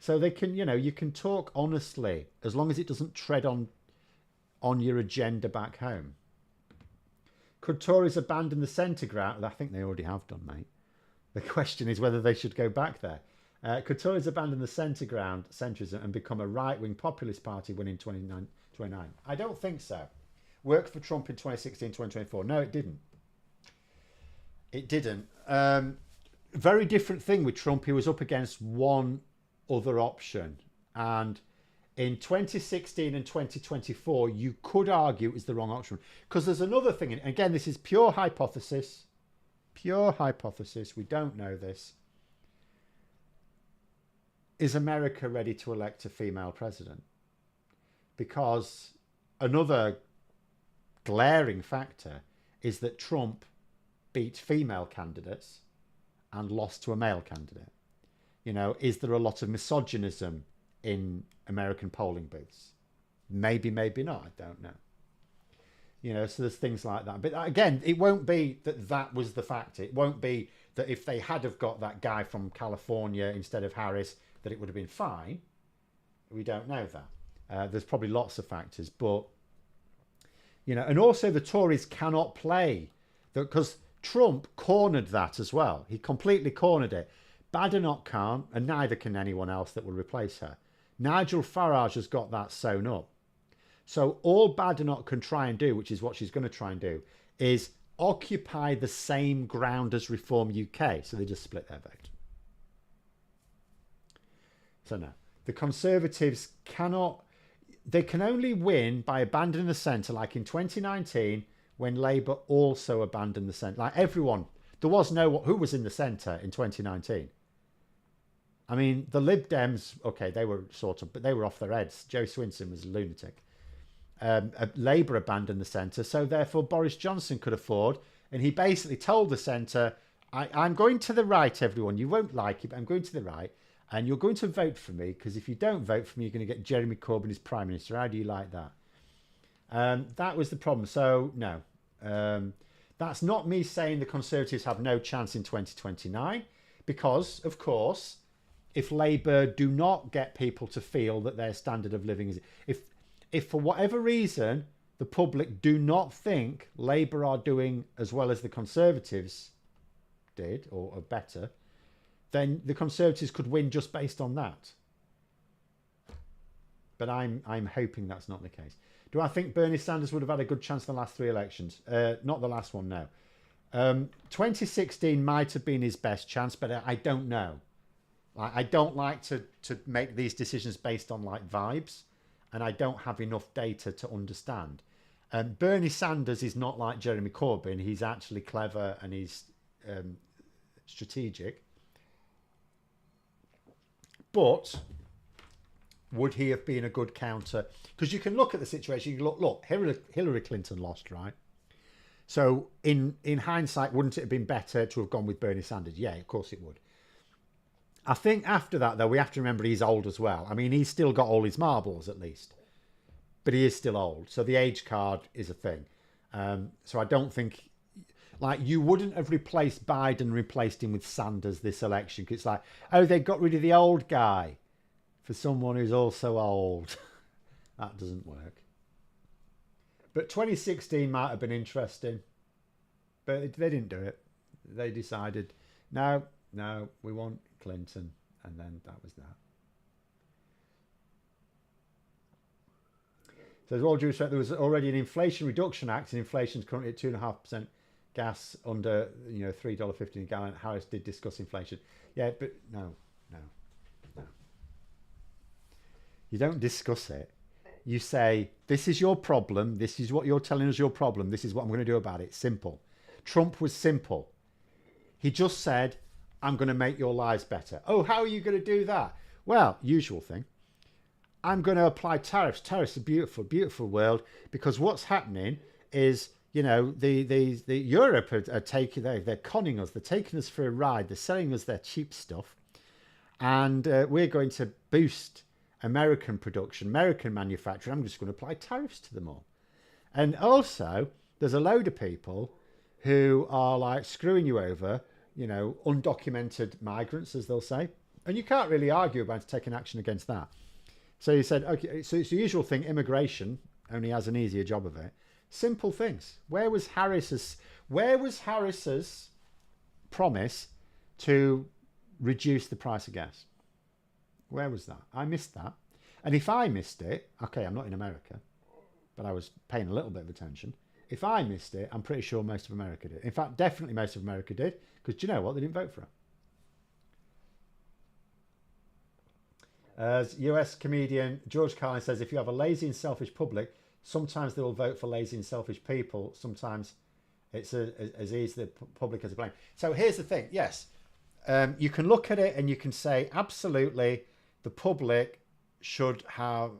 So they can, you can talk honestly as long as it doesn't tread on your agenda back home. Could Tories abandon the centre ground? I think they already have done, mate. The question is whether they should go back there. Could Tories abandon the centre ground, centrism, and become a right-wing populist party winning 29? I don't think so. Worked for Trump in 2016, 2024. No, it didn't. It didn't. Very different thing with Trump. He was up against one other option. And in 2016 and 2024, you could argue it was the wrong option. Because there's another thing. And again, this is pure hypothesis. Pure hypothesis. We don't know this. Is America ready to elect a female president? Because another glaring factor is that Trump beat female candidates and lost to a male candidate. Is there a lot of misogynism in American polling booths? Maybe, maybe not. I don't know. So there's things like that. But again, it won't be that was the factor. It won't be that if they had have got that guy from California instead of Harris, that it would have been fine. We don't know that. There's probably lots of factors, but and also the Tories cannot play because Trump cornered that as well. He completely cornered it. Badenoch can't, and neither can anyone else that will replace her. Nigel Farage has got that sewn up. So all Badenoch can try and do, which is what she's going to try and do, is occupy the same ground as Reform UK. So they just split their vote. So no, the Conservatives cannot, they can only win by abandoning the centre, like in 2019 when Labour also abandoned the centre. Like everyone, there was who was in the centre in 2019. I mean, the Lib Dems, okay, they were but they were off their heads. Joe Swinson was a lunatic. Labour abandoned the centre, so therefore Boris Johnson could afford, and he basically told the centre, I'm going to the right, everyone. You won't like it, but I'm going to the right. And you're going to vote for me, because if you don't vote for me, you're going to get Jeremy Corbyn as Prime Minister. How do you like that? That was the problem. So, no. That's not me saying the Conservatives have no chance in 2029, because, of course, if Labour do not get people to feel that their standard of living is... If for whatever reason, the public do not think Labour are doing as well as the Conservatives did, or better... then the Conservatives could win just based on that. But I'm hoping that's not the case. Do I think Bernie Sanders would have had a good chance in the last three elections? Not the last one, no. 2016 might have been his best chance, but I don't know. I don't like to make these decisions based on like vibes, and I don't have enough data to understand. Bernie Sanders is not like Jeremy Corbyn. He's actually clever and he's strategic. But would he have been a good counter? Because you can look at the situation. You can look, Hillary Clinton lost, right? So in hindsight, wouldn't it have been better to have gone with Bernie Sanders? Yeah, of course it would. I think after that, though, we have to remember he's old as well. I mean, he's still got all his marbles, at least. But he is still old. So the age card is a thing. So I don't think... Like, you wouldn't have replaced Biden, replaced him with Sanders this election. Because it's like, oh, they got rid of the old guy for someone who's also old. That doesn't work. But 2016 might have been interesting. But they didn't do it. They decided, no, we want Clinton. And then that was that. So with all due respect, there was already an Inflation Reduction Act, and inflation is currently at 2.5%. Gas under, $3.50 a gallon. Harris did discuss inflation. Yeah, but no. You don't discuss it. You say, this is your problem. This is what you're telling us your problem. This is what I'm going to do about it. Simple. Trump was simple. He just said, I'm going to make your lives better. Oh, how are you going to do that? Well, usual thing. I'm going to apply tariffs. Tariffs are beautiful, beautiful world, because what's happening is, the Europe are taking, they're conning us. They're taking us for a ride. They're selling us their cheap stuff. And we're going to boost American production, American manufacturing. I'm just going to apply tariffs to them all. And also, there's a load of people who are like screwing you over, undocumented migrants, as they'll say. And you can't really argue about taking action against that. So you said, okay, so it's the usual thing, immigration only has an easier job of it. Simple things. Where was Harris's promise to reduce the price of gas? Where was that? I missed that. And if I missed it, okay, I'm not in America, but I was paying a little bit of attention. If I missed it, I'm pretty sure most of America did. In fact, definitely most of America did, because do you know what? They didn't vote for it. As US comedian George Carlin says, if you have a lazy and selfish public, sometimes they will vote for lazy and selfish people. Sometimes it's as easy the public as a blame. So here's the thing. Yes, you can look at it and you can say, absolutely, the public should have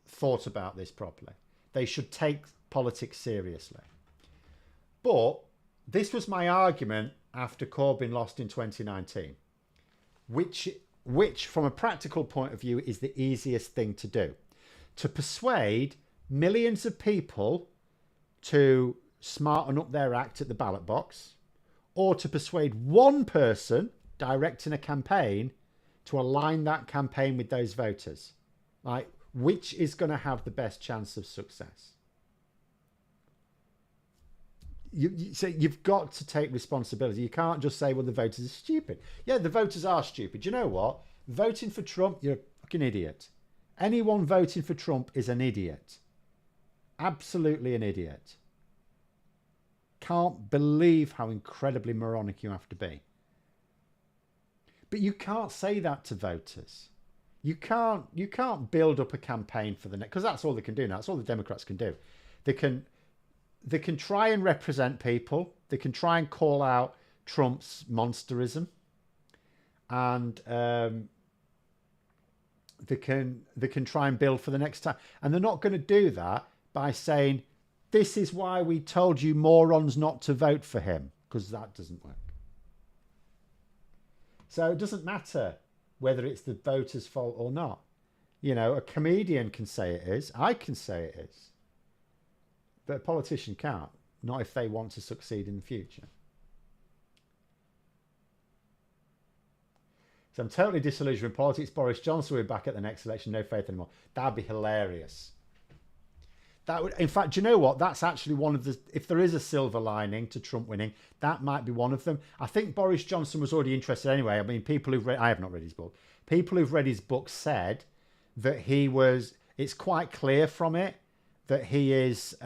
thought about this properly. They should take politics seriously. But this was my argument after Corbyn lost in 2019, which from a practical point of view is the easiest thing to do. To persuade millions of people to smarten up their act at the ballot box, or to persuade one person directing a campaign to align that campaign with those voters. Like, which is going to have the best chance of success? So you've got to take responsibility. You can't just say, well, the voters are stupid. Yeah, the voters are stupid. You know what? Voting for Trump, you're a fucking idiot. Anyone voting for Trump is an idiot. Absolutely an idiot. Can't believe how incredibly moronic you have to be. But you can't say that to voters. You can't build up a campaign for the next, because that's all they can do now. That's all the Democrats can do. They can try and represent people. They can try and call out Trump's monsterism, and they can try and build for the next time. And they're not going to do that by saying, "This is why we told you morons not to vote for him," because that doesn't work. So it doesn't matter whether it's the voters' fault or not. A comedian can say it is. I can say it is. But a politician can't. Not if they want to succeed in the future. So I'm totally disillusioned with politics. Boris Johnson will be back at the next election. No faith anymore. That'd be hilarious. That would, in fact, do you know what? That's actually one of the, if there is a silver lining to Trump winning, that might be one of them. I think Boris Johnson was already interested anyway. I mean, people who've read, I have not read his book. People who've read his book said that it's quite clear from it that he is,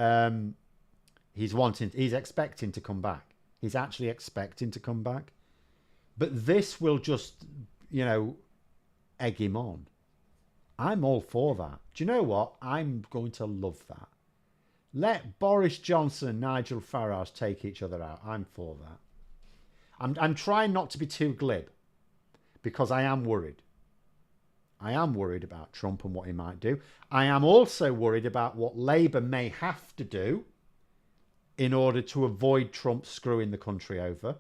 he's expecting to come back. He's actually expecting to come back. But this will just, egg him on. I'm all for that. Do you know what? I'm going to love that. Let Boris Johnson and Nigel Farage take each other out. I'm for that. I'm trying not to be too glib, because I am worried. I am worried about Trump and what he might do. I am also worried about what Labour may have to do in order to avoid Trump screwing the country over.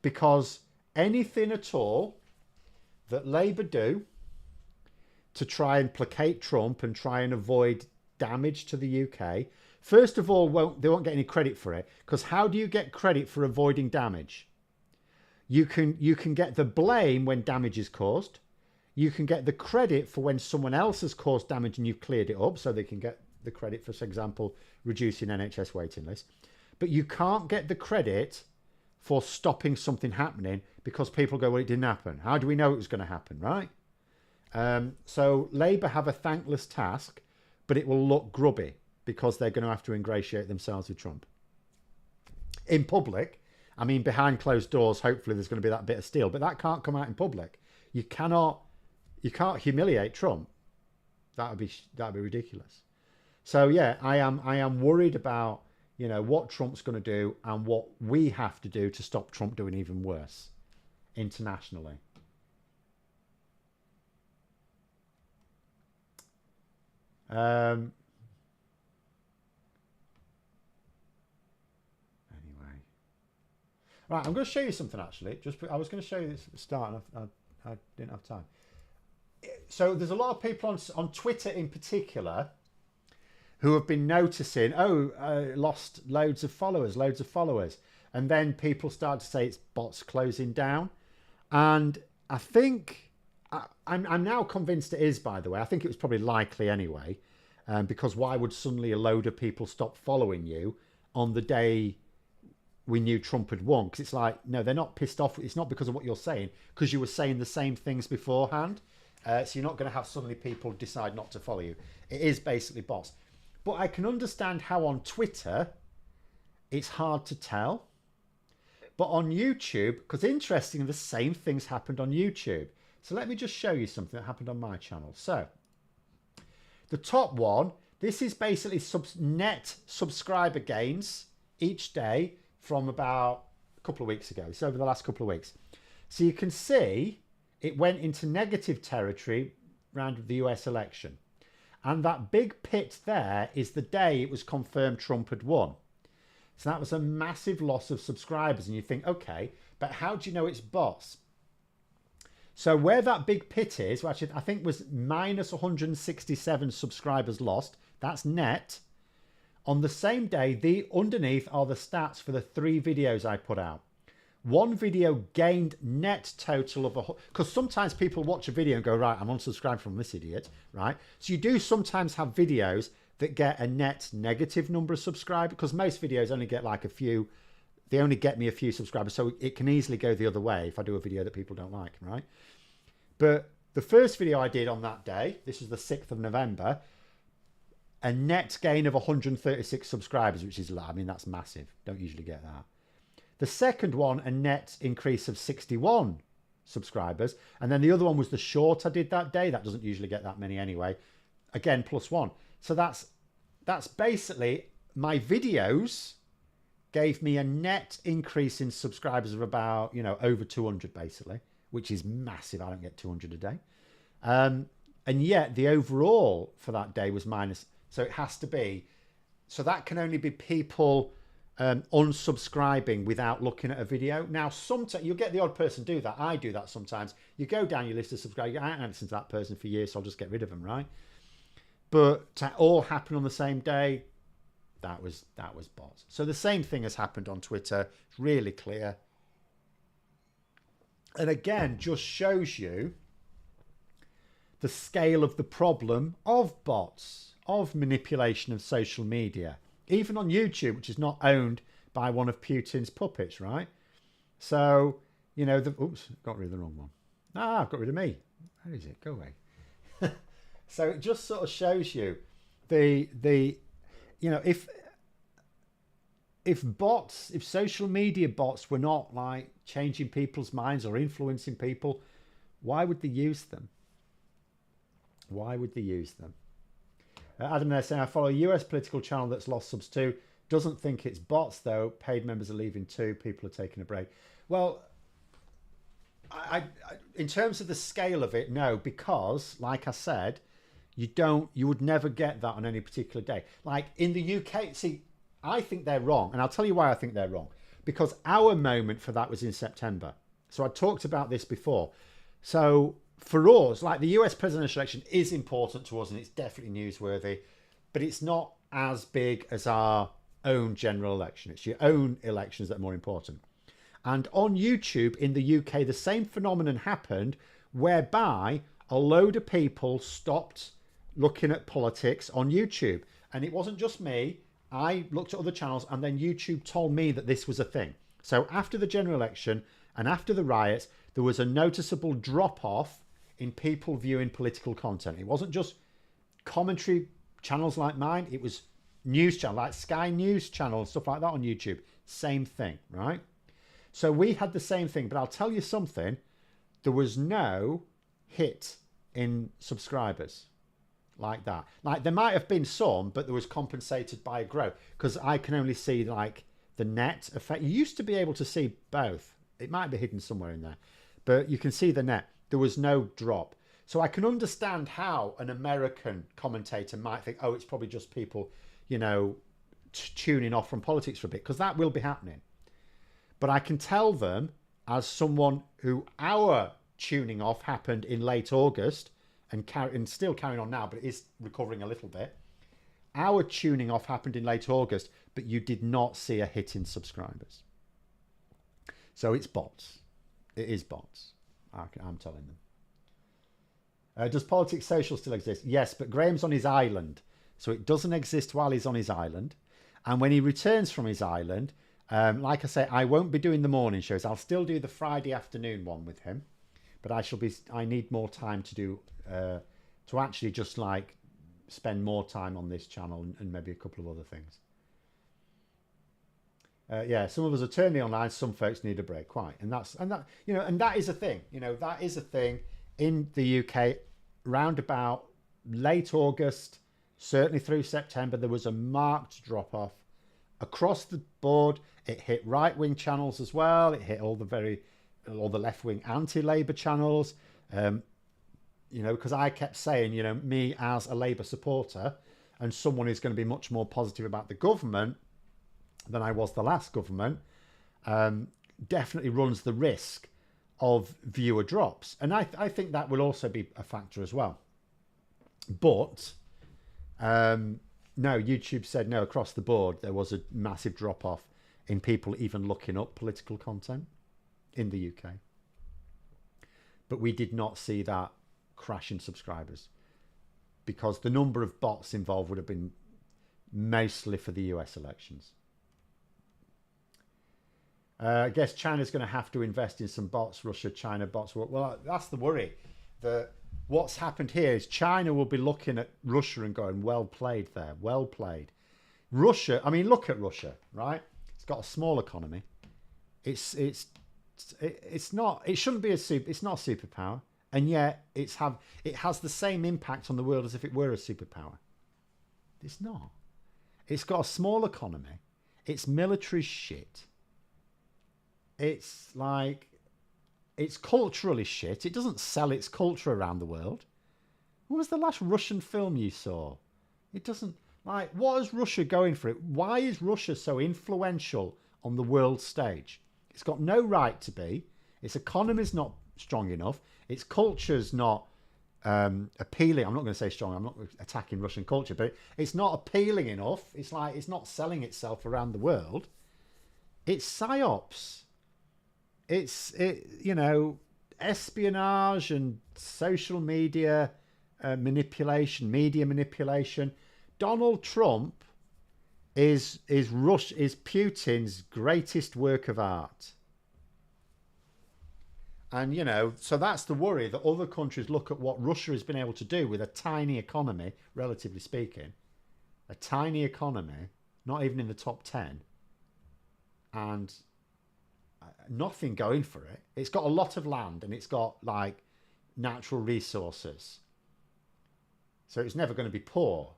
Because anything at all that Labour do to try and placate Trump and try and avoid damage to the UK, first of all, they won't get any credit for it, because how do you get credit for avoiding damage? You can get the blame when damage is caused. you can get the credit for when someone else has caused damage and you've cleared it up, so they can get the credit for example, reducing NHS waiting lists. But you can't get the credit for stopping something happening because people go, well, it didn't happen. How do we know it was going to happen, right? So Labour have a thankless task, but it will look grubby because they're going to have to ingratiate themselves with Trump. In public, I mean, behind closed doors, hopefully there's going to be that bit of steel, but that can't come out in public. You can't humiliate Trump. That'd be ridiculous. So yeah, I am worried about, you know, what Trump's going to do and what we have to do to stop Trump doing even worse internationally. Anyway, right, I'm going to show you something actually. I was going to show you this at the start, and I didn't have time. So there's a lot of people on Twitter in particular who have been noticing, lost loads of followers. And then people start to say it's bots closing down. And I think, I'm now convinced it is, by the way. I think it was probably likely anyway, because why would suddenly a load of people stop following you on the day we knew Trump had won? Because it's like, no, they're not pissed off. It's not because of what you're saying, because you were saying the same things beforehand. So you're not going to have suddenly people decide not to follow you. It is basically bots. But I can understand how on Twitter, it's hard to tell. But on YouTube, because interestingly, the same things happened on YouTube. So let me just show you something that happened on my channel. So the top one, this is basically net subscriber gains each day from about a couple of weeks ago. It's over the last couple of weeks. So you can see it went into negative territory around the US election. And that big pit there is the day it was confirmed Trump had won. So that was a massive loss of subscribers. And you think, okay, but how do you know it's bots? So where that big pit is, which I think was minus 167 subscribers lost, that's net. On the same day, underneath are the stats for the 3 videos I put out. One video gained net total of because sometimes people watch a video and go, right, I'm unsubscribed from this idiot, right? So you do sometimes have videos that get a net negative number of subscribers, because most videos only get like a few, they only get me a few subscribers. So it can easily go the other way if I do a video that people don't like, right? But the first video I did on that day, this was the 6th of November, a net gain of 136 subscribers, which is, I mean, that's massive. Don't usually get that. The second one, a net increase of 61 subscribers. And then the other one was the short I did that day. That doesn't usually get that many anyway. Again, +1. So that's basically my videos gave me a net increase in subscribers of about, you know, over 200 basically, which is massive. I don't get 200 a day. And yet the overall for that day was minus. So it has to be. So that can only be people unsubscribing without looking at a video. Now, sometimes you'll get the odd person do that. I do that sometimes. You go down your list of subscribers. I haven't listened to that person for years, so I'll just get rid of them, right? But to all happen on the same day, that was bots. So the same thing has happened on Twitter. It's really clear. And again, just shows you the scale of the problem of bots, of manipulation of social media. Even on YouTube, which is not owned by one of Putin's puppets, right? So, you know, oops, got rid of the wrong one. I've got rid of me. Where is it? Go away. So it just sort of shows you the you know, if social media bots were not like changing people's minds or influencing people, why would they use them? Why would they use them? Adam there saying, I follow a US political channel that's lost subs too. Doesn't think it's bots though. Paid members are leaving too. People are taking a break. Well, I in terms of the scale of it, no, because like I said, you would never get that on any particular day. Like in the UK, see, I think they're wrong. And I'll tell you why I think they're wrong. Because our moment for that was in September. So I talked about this before. So for us, like the US presidential election is important to us and it's definitely newsworthy, but it's not as big as our own general election. It's your own elections that are more important. And on YouTube in the UK, the same phenomenon happened whereby a load of people stopped looking at politics on YouTube. And it wasn't just me. I looked at other channels, and then YouTube told me that this was a thing. So after the general election and after the riots, there was a noticeable drop-off in people viewing political content. It wasn't just commentary channels like mine. It was news channel, like Sky News channel and stuff like that on YouTube. Same thing, right? So we had the same thing, but I'll tell you something. There was no hit in subscribers like that. Like there might have been some, but there was compensated by a growth, because I can only see like the net effect. You used to be able to see both. It might be hidden somewhere in there, but you can see the net. There was no drop. So I can understand how an American commentator might think, oh, it's probably just people, you know, tuning off from politics for a bit, because that will be happening. But I can tell them, as someone who our tuning off happened in late August and still carrying on now, but it is recovering a little bit. Our tuning off happened in late August, but you did not see a hit in subscribers. So it's bots. It is bots. I'm telling them. Does Politics Social still exist? Yes, but Graham's on his island. So it doesn't exist while he's on his island. And when he returns from his island, like I say, I won't be doing the morning shows. I'll still do the Friday afternoon one with him. But I need more time to do, to actually just like spend more time on this channel and maybe a couple of other things. Yeah, some of us are turning online. Some folks need a break, quite, and that is a thing. You know, that is a thing in the UK. Round about late August, certainly through September, there was a marked drop off across the board. It hit right wing channels as well. It hit all the left wing anti-Labour channels. You know, because I kept saying, you know, me as a Labour supporter and someone who's going to be much more positive about the government than I was the last government, definitely runs the risk of viewer drops. And I think that will also be a factor as well. But no, YouTube said no, across the board, there was a massive drop off in people even looking up political content in the UK. But we did not see that crash in subscribers, because the number of bots involved would have been mostly for the US elections. I guess China's going to have to invest in some bots. Russia, China bots. Well, that's the worry. What's happened here is China will be looking at Russia and going, well played there, well played. Russia, I mean, look at Russia, right? It's got a small economy. It's not, it shouldn't be it's not a superpower. And yet it has the same impact on the world as if it were a superpower. It's not. It's got a small economy. It's military shit. It's like, it's culturally shit. It doesn't sell its culture around the world. What was the last Russian film you saw? It doesn't, like, what is Russia going for it? Why is Russia so influential on the world stage? It's got no right to be. Its economy's not strong enough. Its culture's not appealing. I'm not going to say strong. I'm not attacking Russian culture, but it's not appealing enough. It's like, it's not selling itself around the world. It's psyops. You know, espionage and social media manipulation, media manipulation. Donald Trump is Putin's greatest work of art. And, you know, so that's the worry, that other countries look at what Russia has been able to do with a tiny economy, relatively speaking, a tiny economy, not even in the top 10, and nothing going for it. It's got a lot of land and it's got like natural resources. So it's never going to be poor,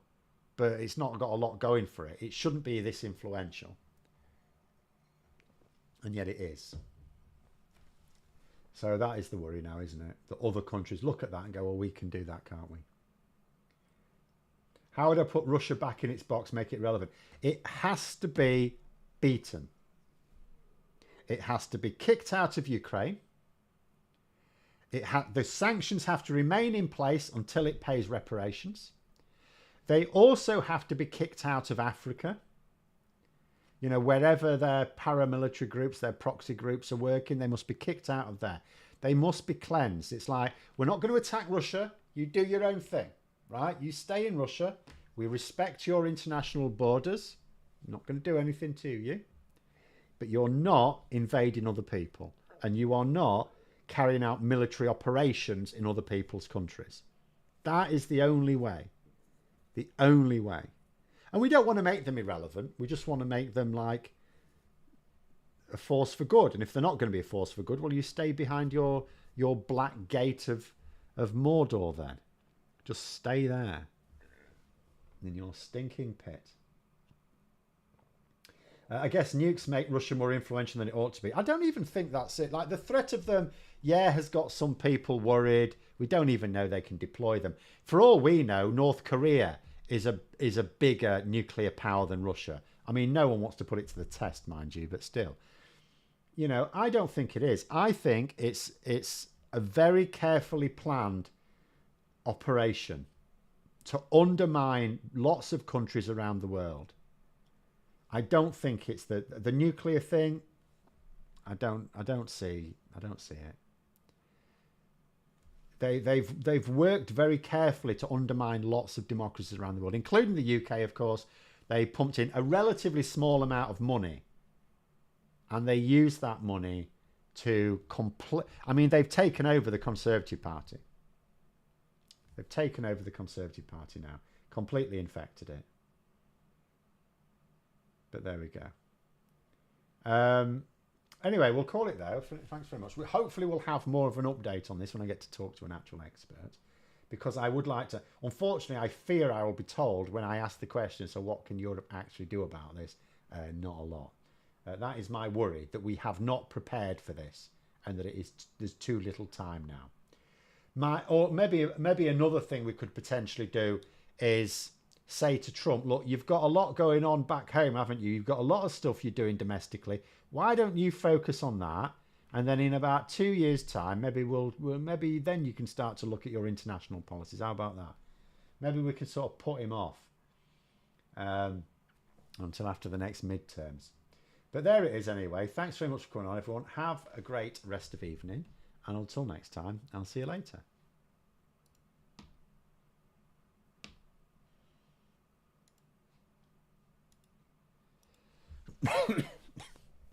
but it's not got a lot going for it. It shouldn't be this influential. And yet it is. So that is the worry now, isn't it? That other countries look at that and go, well, we can do that, can't we? How would I put Russia back in its box, make it relevant? It has to be beaten. It has to be kicked out of Ukraine. The sanctions have to remain in place until it pays reparations. They also have to be kicked out of Africa. You know, wherever their paramilitary groups, their proxy groups are working, they must be kicked out of there. They must be cleansed. It's like, we're not going to attack Russia. You do your own thing, right? You stay in Russia. We respect your international borders. I'm not going to do anything to you. But you're not invading other people. And you are not carrying out military operations in other people's countries. That is the only way. The only way. And we don't want to make them irrelevant. We just want to make them like a force for good. And if they're not going to be a force for good, well, you stay behind your black gate of Mordor then. Just stay there in your stinking pit. I guess nukes make Russia more influential than it ought to be. I don't even think that's it. Like, the threat of them, has got some people worried. We don't even know they can deploy them. For all we know, North Korea is a bigger nuclear power than Russia. I mean, no one wants to put it to the test, mind you, but still. I don't think it is. I think it's a very carefully planned operation to undermine lots of countries around the world. I don't think it's the nuclear thing. I don't see it. They've worked very carefully to undermine lots of democracies around the world, including the UK, of course. They pumped in a relatively small amount of money, and they used that money to they've taken over the Conservative Party. They've taken over the Conservative Party now, completely infected it. But there we go. Anyway, we'll call it there. Thanks very much. Hopefully we'll have more of an update on this when I get to talk to an actual expert, because I would like to. Unfortunately, I fear I will be told when I ask the question, so what can Europe actually do about this? Not a lot. That is my worry, that we have not prepared for this and that there's too little time now. Or maybe another thing we could potentially do is say to Trump, look, you've got a lot going on back home, haven't you? You've got a lot of stuff you're doing domestically. Why don't you focus on that? And then in about 2 years' time, maybe then you can start to look at your international policies. How about that? Maybe we can sort of put him off until after the next midterms. But there it is anyway. Thanks very much for coming on, everyone. Have a great rest of evening. And until next time, I'll see you later.